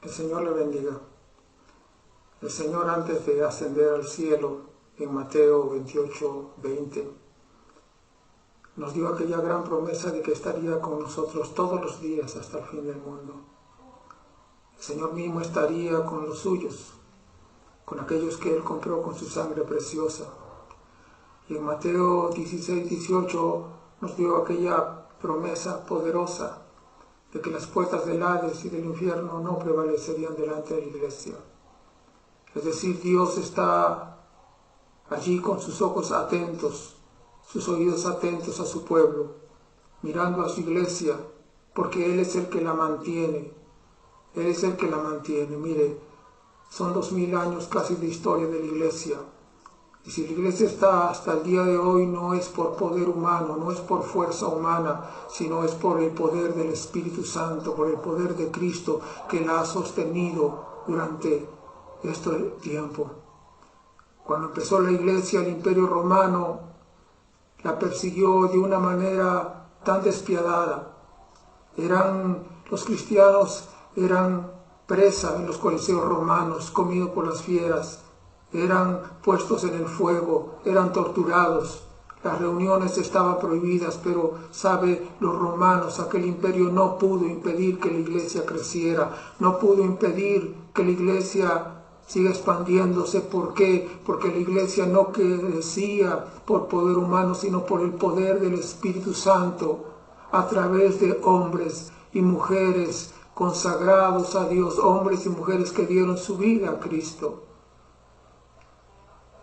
El Señor le bendiga. El Señor, antes de ascender al cielo, en Mateo 28:20, nos dio aquella gran promesa de que estaría con nosotros todos los días hasta el fin del mundo. El Señor mismo estaría con los suyos, con aquellos que Él compró con su sangre preciosa. Y en Mateo 16:18 nos dio aquella promesa poderosa de que las puertas del Hades y del infierno no prevalecerían delante de la iglesia. Es decir, Dios está allí con sus ojos atentos, sus oídos atentos a su pueblo, mirando a su iglesia, porque Él es el que la mantiene. Él es el que la mantiene. Mire, son 2000 años casi de historia de la iglesia. Y si la iglesia está hasta el día de hoy, no es por poder humano, no es por fuerza humana, sino es por el poder del Espíritu Santo, por el poder de Cristo que la ha sostenido durante este tiempo. Cuando empezó la iglesia, el Imperio Romano la persiguió de una manera tan despiadada. Los cristianos eran presa en los coliseos romanos, comidos por las fieras. Eran puestos en el fuego, eran torturados. Las reuniones estaban prohibidas, pero, los romanos, aquel imperio no pudo impedir que la iglesia creciera, no pudo impedir que la iglesia siga expandiéndose. ¿Por qué? Porque la iglesia no crecía por poder humano, sino por el poder del Espíritu Santo, a través de hombres y mujeres consagrados a Dios, hombres y mujeres que dieron su vida a Cristo.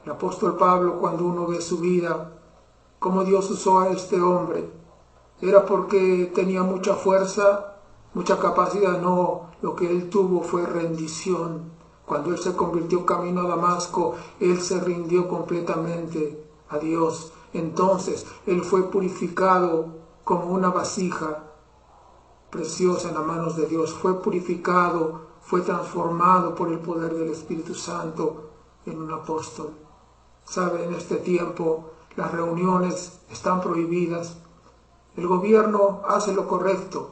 El apóstol Pablo, cuando uno ve su vida, cómo Dios usó a este hombre, ¿era porque tenía mucha fuerza, mucha capacidad? No, lo que él tuvo fue rendición. Cuando él se convirtió camino a Damasco, él se rindió completamente a Dios. Entonces, él fue purificado como una vasija preciosa en las manos de Dios. Fue purificado, fue transformado por el poder del Espíritu Santo en un apóstol. En este tiempo las reuniones están prohibidas. El gobierno hace lo correcto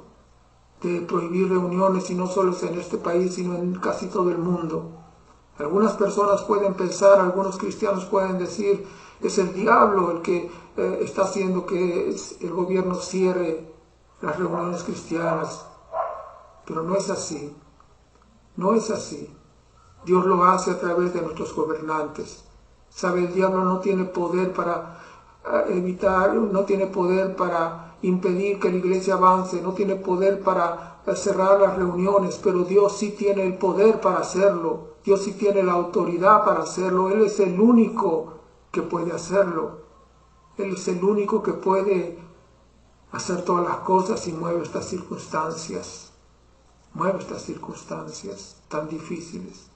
de prohibir reuniones, y no solo en este país, sino en casi todo el mundo. Algunas personas pueden pensar, algunos cristianos pueden decir, es el diablo el que está haciendo que el gobierno cierre las reuniones cristianas. Pero no es así. No es así. Dios lo hace a través de nuestros gobernantes. El diablo no tiene poder para evitar, no tiene poder para impedir que la iglesia avance, no tiene poder para cerrar las reuniones, pero Dios sí tiene el poder para hacerlo. Dios sí tiene la autoridad para hacerlo. Él es el único que puede hacerlo. Él es el único que puede hacer todas las cosas y mueve estas circunstancias. Mueve estas circunstancias tan difíciles.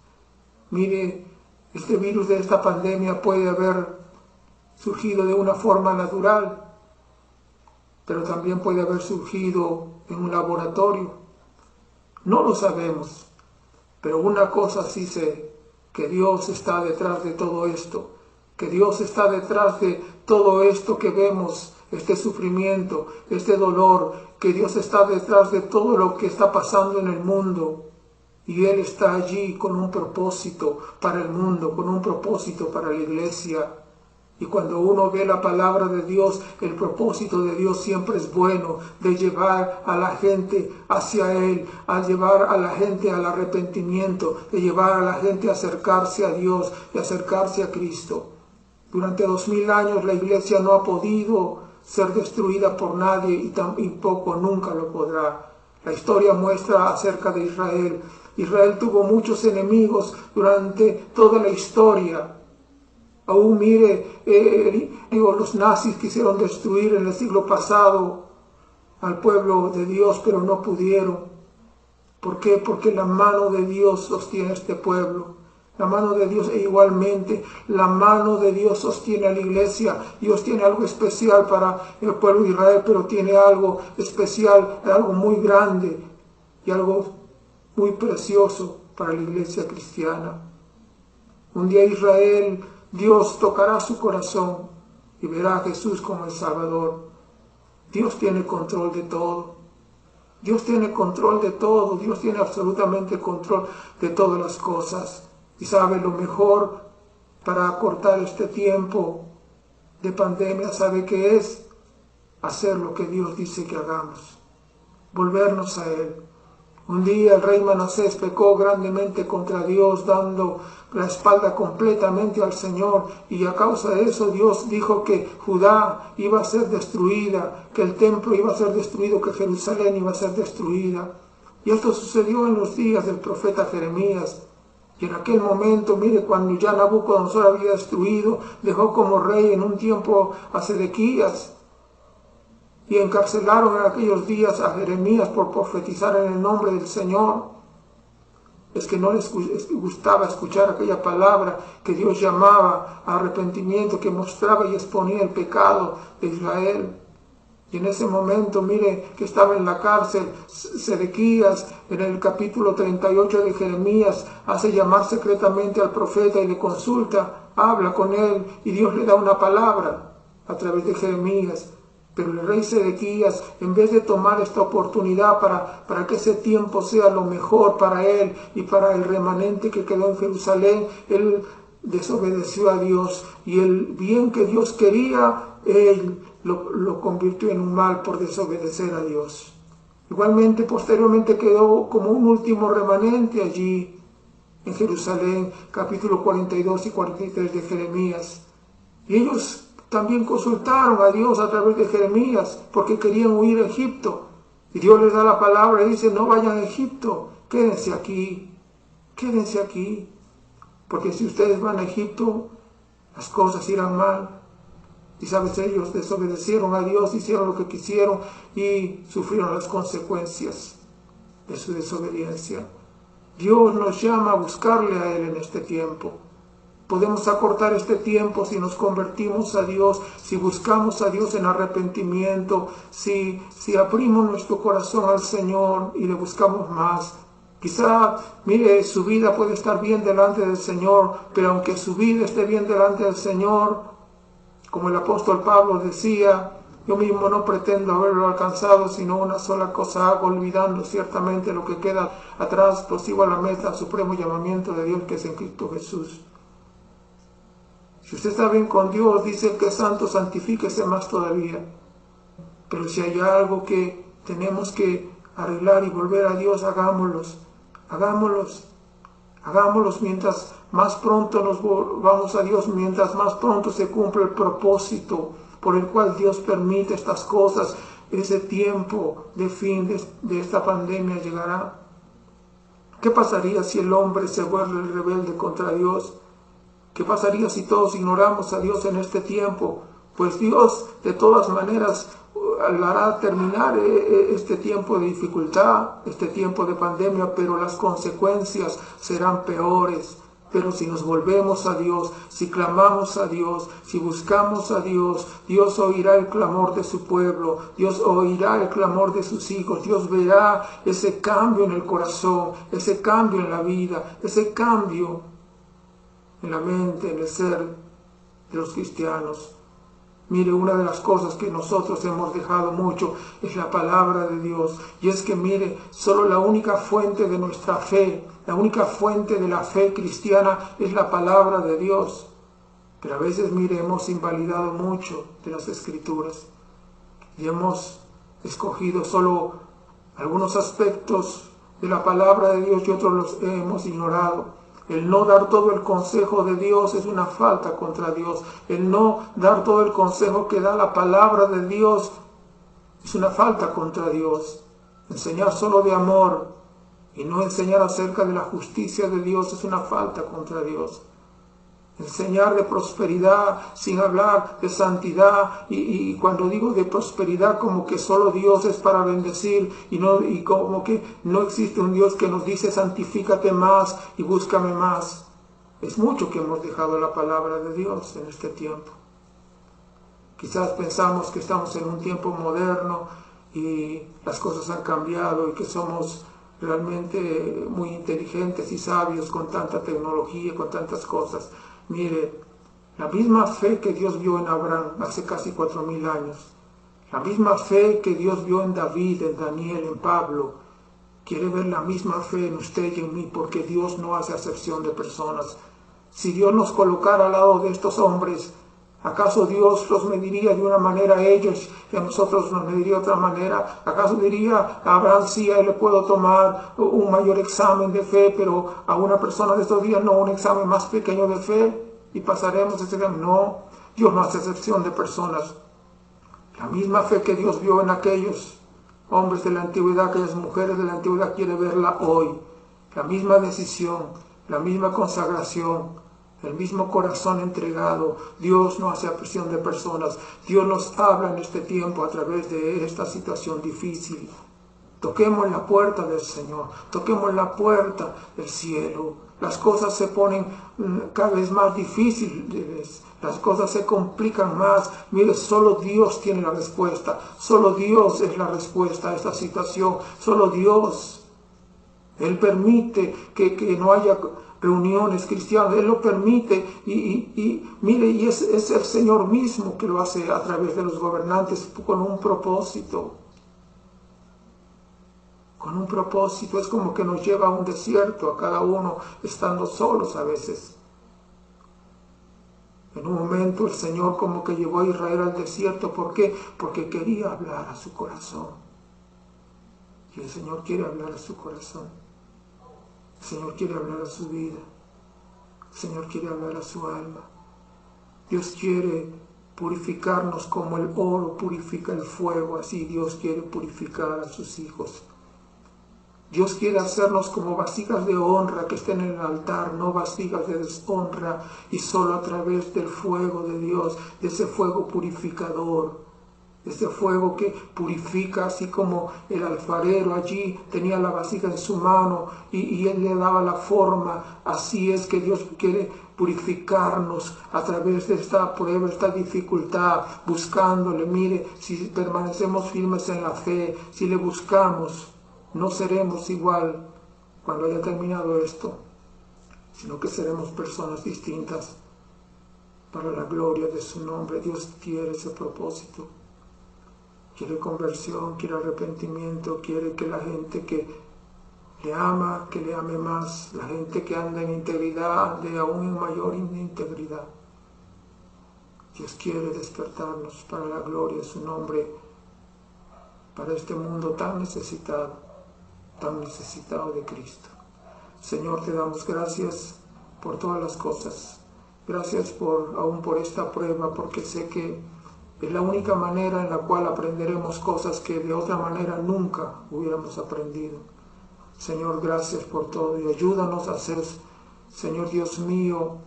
Mire, este virus de esta pandemia puede haber surgido de una forma natural, pero también puede haber surgido en un laboratorio. No lo sabemos, pero una cosa sí sé, que Dios está detrás de todo esto, que Dios está detrás de todo esto que vemos, este sufrimiento, este dolor, que Dios está detrás de todo lo que está pasando en el mundo. Y Él está allí con un propósito para el mundo, con un propósito para la iglesia. Y cuando uno ve la palabra de Dios, el propósito de Dios siempre es bueno, de llevar a la gente hacia Él, a llevar a la gente al arrepentimiento, de llevar a la gente a acercarse a Dios y acercarse a Cristo. Durante 2000 años la iglesia no ha podido ser destruida por nadie y tampoco nunca lo podrá. La historia muestra acerca de Israel. Israel tuvo muchos enemigos durante toda la historia. Aún mire, los nazis quisieron destruir en el siglo pasado al pueblo de Dios, pero no pudieron. ¿Por qué? Porque la mano de Dios sostiene a este pueblo. La mano de Dios, e igualmente la mano de Dios sostiene a la iglesia. Dios tiene algo especial para el pueblo de Israel, pero tiene algo especial, algo muy grande y algo muy precioso para la iglesia cristiana. Un día Israel, Dios tocará su corazón y verá a Jesús como el Salvador. Dios tiene control de todo. Dios tiene control de todo, Dios tiene absolutamente control de todas las cosas y sabe lo mejor para acortar este tiempo de pandemia, sabe que es hacer lo que Dios dice que hagamos, volvernos a Él. Un día el rey Manasés pecó grandemente contra Dios, dando la espalda completamente al Señor, y a causa de eso Dios dijo que Judá iba a ser destruida, que el templo iba a ser destruido, que Jerusalén iba a ser destruida. Y esto sucedió en los días del profeta Jeremías. Y en aquel momento, mire, cuando ya Nabucodonosor había destruido, dejó como rey en un tiempo a Sedequías, y encarcelaron en aquellos días a Jeremías por profetizar en el nombre del Señor. Es que no les gustaba escuchar aquella palabra que Dios llamaba a arrepentimiento, que mostraba y exponía el pecado de Israel. Y en ese momento, mire, que estaba en la cárcel, Sedequías, en el capítulo 38 de Jeremías, hace llamar secretamente al profeta y le consulta, habla con él, y Dios le da una palabra a través de Jeremías. Pero el rey Sedequías, en vez de tomar esta oportunidad para que ese tiempo sea lo mejor para él y para el remanente que quedó en Jerusalén, él desobedeció a Dios, y el bien que Dios quería, él lo convirtió en un mal por desobedecer a Dios. Igualmente, posteriormente quedó como un último remanente allí en Jerusalén, capítulo 42 y 43 de Jeremías. Y ellos también consultaron a Dios a través de Jeremías porque querían huir a Egipto. Y Dios les da la palabra y dice, no vayan a Egipto, quédense aquí, porque si ustedes van a Egipto, las cosas irán mal. Y sabes, ellos desobedecieron a Dios, hicieron lo que quisieron y sufrieron las consecuencias de su desobediencia. Dios nos llama a buscarle a Él en este tiempo. Podemos acortar este tiempo si nos convertimos a Dios, si buscamos a Dios en arrepentimiento, si abrimos nuestro corazón al Señor y le buscamos más. Quizá, mire, su vida puede estar bien delante del Señor, pero aunque su vida esté bien delante del Señor, como el apóstol Pablo decía, yo mismo no pretendo haberlo alcanzado, sino una sola cosa hago, olvidando ciertamente lo que queda atrás, prosigo a la meta, al supremo llamamiento de Dios que es en Cristo Jesús. Si usted está bien con Dios, dice que es santo, santifíquese más todavía. Pero si hay algo que tenemos que arreglar y volver a Dios, hagámoslos mientras más pronto nos volvamos a Dios, mientras más pronto se cumple el propósito por el cual Dios permite estas cosas. Ese tiempo de fin de esta pandemia llegará. ¿Qué pasaría si el hombre se vuelve rebelde contra Dios? ¿Qué pasaría si todos ignoramos a Dios en este tiempo? Pues Dios de todas maneras hará terminar este tiempo de dificultad, este tiempo de pandemia, pero las consecuencias serán peores. Pero si nos volvemos a Dios, si clamamos a Dios, si buscamos a Dios, Dios oirá el clamor de su pueblo, Dios oirá el clamor de sus hijos, Dios verá ese cambio en el corazón, ese cambio en la vida, ese cambio en la mente, en el ser de los cristianos. Mire, una de las cosas que nosotros hemos dejado mucho es la palabra de Dios. Y es que, mire, solo la única fuente de nuestra fe, la única fuente de la fe cristiana es la palabra de Dios. Pero a veces, mire, hemos invalidado mucho de las Escrituras. Y hemos escogido solo algunos aspectos de la palabra de Dios y otros los hemos ignorado. El no dar todo el consejo de Dios es una falta contra Dios. El no dar todo el consejo que da la palabra de Dios es una falta contra Dios. Enseñar solo de amor y no enseñar acerca de la justicia de Dios es una falta contra Dios. Enseñar de prosperidad sin hablar de santidad, y cuando digo de prosperidad, como que solo Dios es para bendecir y como que no existe un Dios que nos dice santifícate más y búscame más. Es mucho que hemos dejado la palabra de Dios en este tiempo. Quizás pensamos que estamos en un tiempo moderno y las cosas han cambiado y que somos realmente muy inteligentes y sabios con tanta tecnología, con tantas cosas. Mire, la misma fe que Dios vio en Abraham hace casi 4000 años, La misma fe que Dios vio en David, en Daniel, en Pablo, quiere ver la misma fe en usted y en mí, porque Dios no hace acepción de personas. Si Dios nos colocara al lado de estos hombres, ¿acaso Dios los mediría de una manera a ellos y a nosotros nos mediría de otra manera? ¿Acaso diría a Abraham, sí, a él le puedo tomar un mayor examen de fe, pero a una persona de estos días no, un examen más pequeño de fe y pasaremos ese examen? No, Dios no hace excepción de personas. La misma fe que Dios vio en aquellos hombres de la antigüedad, aquellas mujeres de la antigüedad, quiere verla hoy. La misma decisión, la misma consagración, el mismo corazón entregado. Dios no hace acepción de personas. Dios nos habla en este tiempo a través de esta situación difícil. Toquemos la puerta del Señor, toquemos la puerta del cielo. Las cosas se ponen cada vez más difíciles, las cosas se complican más. Mire, solo Dios tiene la respuesta, solo Dios es la respuesta a esta situación, solo Dios. Él permite que no haya reuniones cristianas, Él lo permite mire, y es el Señor mismo que lo hace a través de los gobernantes con un propósito. Con un propósito, es como que nos lleva a un desierto, a cada uno estando solos a veces. En un momento el Señor como que llevó a Israel al desierto. ¿Por qué? Porque quería hablar a su corazón. Y el Señor quiere hablar a su corazón. El Señor quiere hablar a su vida. El Señor quiere hablar a su alma. Dios quiere purificarnos como el oro purifica el fuego. Así Dios quiere purificar a sus hijos. Dios quiere hacernos como vasijas de honra que estén en el altar, no vasijas de deshonra, y solo a través del fuego de Dios, de ese fuego purificador, de ese fuego que purifica, así como el alfarero allí tenía la vasija en su mano y él le daba la forma. Así es que Dios quiere purificarnos a través de esta prueba, esta dificultad, buscándole. Mire, si permanecemos firmes en la fe, si le buscamos, no seremos igual cuando haya terminado esto, sino que seremos personas distintas para la gloria de su nombre. Dios quiere ese propósito. Quiere conversión, quiere arrepentimiento, quiere que la gente que le ama, que le ame más. La gente que anda en integridad, ande aún en mayor integridad. Dios quiere despertarnos para la gloria de su nombre, para este mundo tan necesitado de Cristo. Señor, te damos gracias por todas las cosas. Gracias aún por esta prueba, porque sé que es la única manera en la cual aprenderemos cosas que de otra manera nunca hubiéramos aprendido. Señor, gracias por todo y ayúdanos a ser, Señor Dios mío,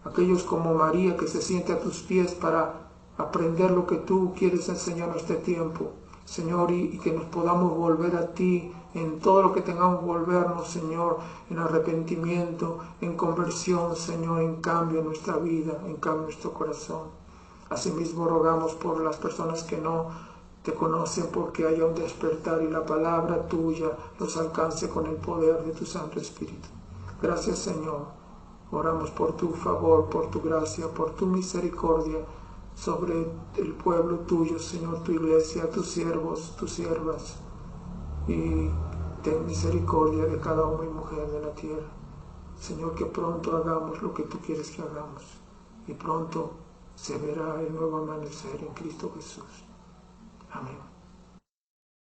aquellos como María que se siente a tus pies para aprender lo que tú quieres enseñar en este tiempo. Señor, y que nos podamos volver a ti en todo lo que tengamos que volvernos, Señor, en arrepentimiento, en conversión, Señor, en cambio en nuestra vida, en cambio en nuestro corazón. Asimismo rogamos por las personas que no te conocen, porque haya un despertar y la palabra tuya los alcance con el poder de tu Santo Espíritu. Gracias, Señor. Oramos por tu favor, por tu gracia, por tu misericordia sobre el pueblo tuyo, Señor, tu iglesia, tus siervos, tus siervas. Y ten misericordia de cada hombre y mujer de la tierra. Señor, que pronto hagamos lo que tú quieres que hagamos. Y pronto se verá el nuevo amanecer en Cristo Jesús. Amén.